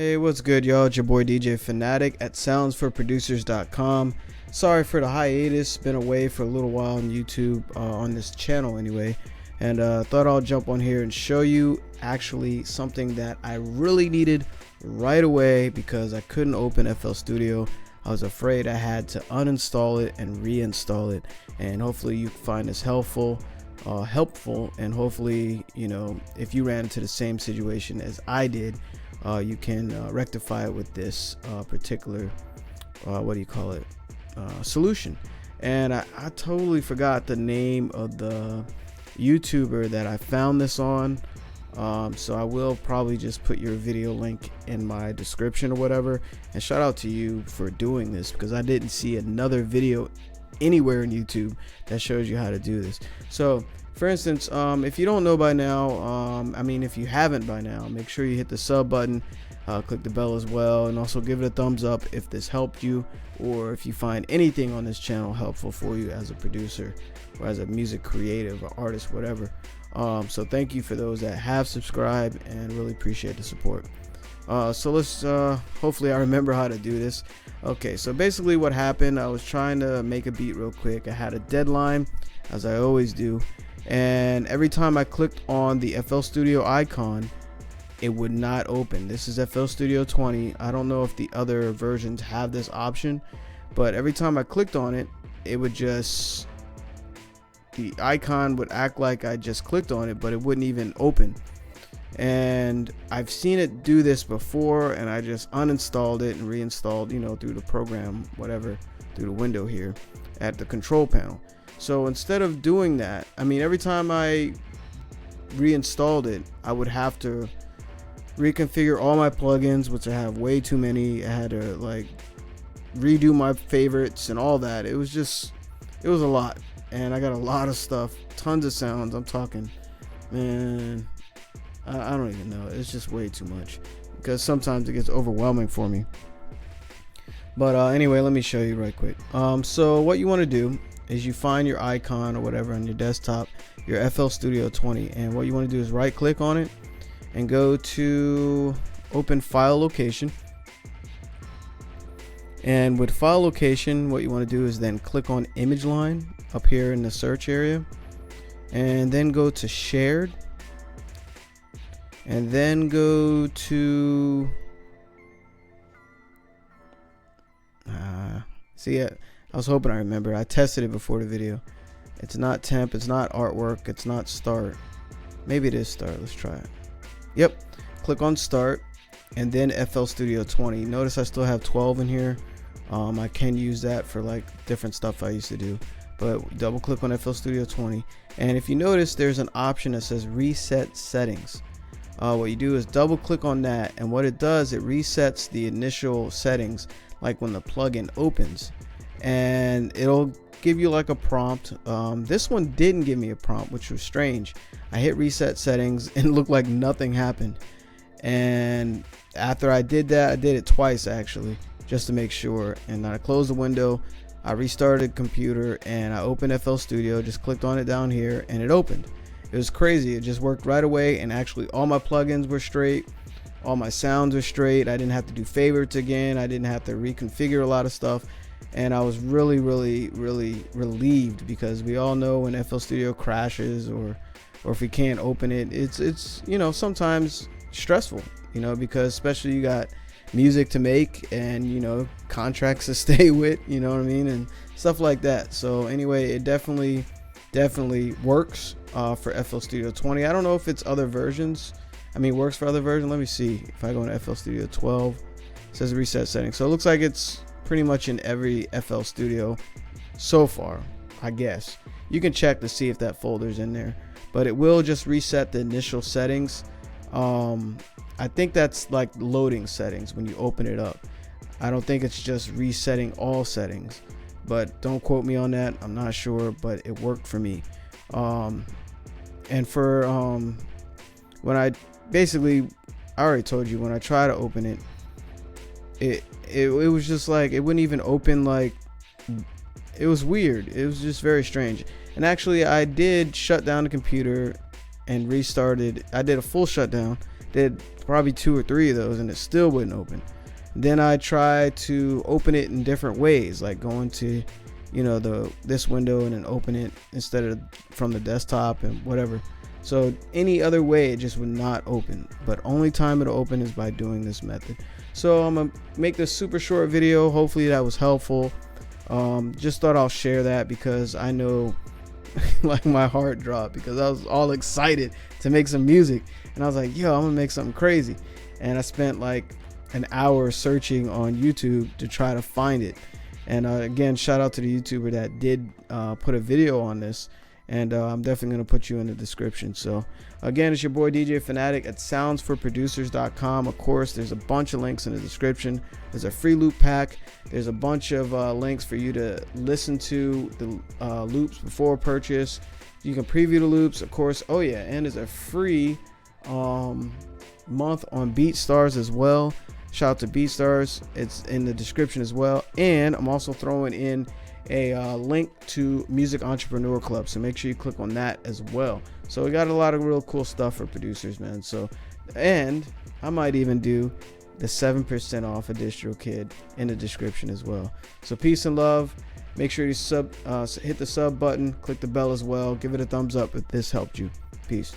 Hey, what's good, y'all? It's your boy DJ Fanatic at soundsforproducers.com. Sorry for the hiatus, been away for a little while on YouTube, on this channel anyway, and thought I'll jump on here and show you actually something that I really needed right away because I couldn't open FL Studio. I was afraid I had to uninstall it and reinstall it, and hopefully you find this helpful, and hopefully, you know, if you ran into the same situation as I did, you can rectify it with this particular solution. And I totally forgot the name of the YouTuber that I found this on, so I will probably just put your video link in my description or whatever. And shout out to you for doing this, because I didn't see another video anywhere in YouTube that shows you how to do this. So for instance, if you don't know by now, if you haven't by now, make sure you hit the sub button, click the bell as well, and also give it a thumbs up if this helped you, or if you find anything on this channel helpful for you as a producer or as a music creative or artist, whatever. So thank you for those that have subscribed, and really appreciate the support. So let's hopefully I remember how to do this. Okay, so basically what happened, I was trying to make a beat real quick. I had a deadline, as I always do, and every time I clicked on the FL Studio icon, it would not open. This is FL Studio 20. I don't know if the other versions have this option, but every time I clicked on it, it would just, the icon would act like I just clicked on it, but it wouldn't even open. And I've seen it do this before, and I just uninstalled it and reinstalled, you know, through the program, whatever, through the window here at the control panel. So instead of doing that, every time I reinstalled it, I would have to reconfigure all my plugins, which I have way too many. I had to like redo my favorites and all that. It was a lot, and I got a lot of stuff, tons of sounds. I'm talking, man, I don't even know. It's just way too much, because sometimes it gets overwhelming for me. But anyway, let me show you right quick. So what you want to do is you find your icon or whatever on your desktop, your FL Studio 20, and what you want to do is right click on it and go to open file location. And with file location, what you want to do is then click on image line up here in the search area, and then go to shared, and then go to I was hoping I remember. I tested it before the video. It's not temp, it's not artwork, it's not start. Maybe it is start. Let's try it. Yep. Click on start, and then FL Studio 20. Notice I still have 12 in here. I can use that for like different stuff I used to do, but double click on FL Studio 20, and if you notice, there's an option that says reset settings. What you do is double click on that, and what it does, it resets the initial settings, like when the plugin opens, and it'll give you like a prompt. This one didn't give me a prompt, which was strange. I hit reset settings and it looked like nothing happened, and after I did that, I did it twice actually, just to make sure, and then I closed the window, I restarted the computer, and I opened FL Studio, just clicked on it down here, and it opened. It was crazy. It just worked right away, and actually all my plugins were straight, all my sounds were straight. I didn't have to do favorites again, I didn't have to reconfigure a lot of stuff, and I was really relieved, because we all know when FL Studio crashes, or if we can't open it, it's you know, sometimes stressful, you know, because especially you got music to make, and you know, contracts to stay with, you know what I mean, and stuff like that. So anyway, it definitely works for FL Studio 20. I don't know if it's other versions, works for other versions. Let me see. If I go into FL Studio 12, it says reset settings, so it looks like it's pretty much in every FL Studio so far. I guess you can check to see if that folder's in there, but it will just reset the initial settings. I think that's like loading settings when you open it up. I don't think it's just resetting all settings, but don't quote me on that. I'm not sure, but it worked for me. And for when I already told you, when I try to open it, it was just like it wouldn't even open. Like, it was weird. It was just very strange. And actually, I did shut down the computer and restarted. I did a full shutdown, Did probably 2 or 3 of those and it still wouldn't open. Then I tried to open it in different ways, like going to, you know, this window and then open it instead of from the desktop and whatever. So any other way, it just would not open. But only time it'll open is by doing this method. So I'm gonna make this super short video. Hopefully that was helpful. Just thought I'll share that because I know like my heart dropped because I was all excited to make some music and I was like, yo, I'm gonna make something crazy. And I spent like an hour searching on YouTube to try to find it. And again, shout out to the YouTuber that did put a video on this. And I'm definitely going to put you in the description. So again, it's your boy DJ Fanatic at soundsforproducers.com. Of course, there's a bunch of links in the description. There's a free loop pack. There's a bunch of links for you to listen to the loops before purchase. You can preview the loops, of course. Oh yeah, and there's a free month on BeatStars as well. Shout out to BeatStars. It's in the description as well. And I'm also throwing in a link to Music Entrepreneur Club, so make sure you click on that as well. So we got a lot of real cool stuff for producers, man. So, and I might even do the 7% off a DistroKid in the description as well. So peace and love. Make sure you hit the sub button, click the bell as well, give it a thumbs up if this helped you. Peace.